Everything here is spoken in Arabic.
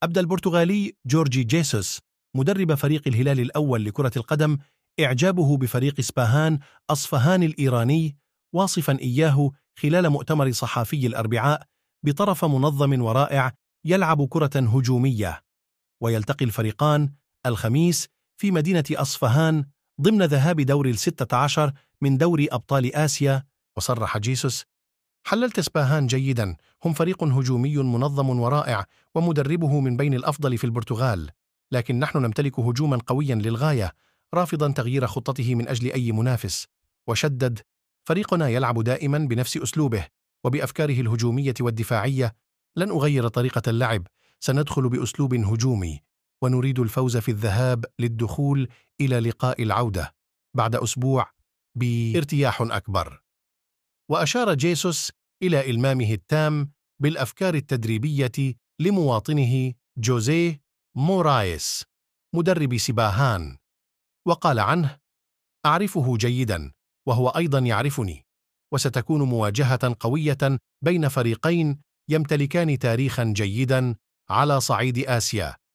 أبدى البرتغالي جورجي جيسوس مدرب فريق الهلال الأول لكرة القدم إعجابه بفريق إسباهان أصفهان الإيراني، واصفا إياه خلال مؤتمر صحافي الأربعاء بطرف منظم ورائع يلعب كرة هجومية. ويلتقي الفريقان الخميس في مدينة أصفهان ضمن ذهاب دور 16 من دوري أبطال آسيا. وصرح جيسوس: حللت إسباهان جيدا، هم فريق هجومي منظم ورائع ومدربه من بين الأفضل في البرتغال، لكن نحن نمتلك هجوما قويا للغاية، رافضا تغيير خطته من أجل أي منافس. وشدد: فريقنا يلعب دائما بنفس أسلوبه وبأفكاره الهجومية والدفاعية، لن أغير طريقة اللعب، سندخل بأسلوب هجومي ونريد الفوز في الذهاب للدخول إلى لقاء العودة بعد أسبوع بارتياح أكبر. وأشار جيسوس إلى إلمامه التام بالأفكار التدريبية لمواطنه جوزيه مورايس مدرب سباهان، وقال عنه: أعرفه جيدا وهو أيضا يعرفني، وستكون مواجهة قوية بين فريقين يمتلكان تاريخا جيدا على صعيد آسيا.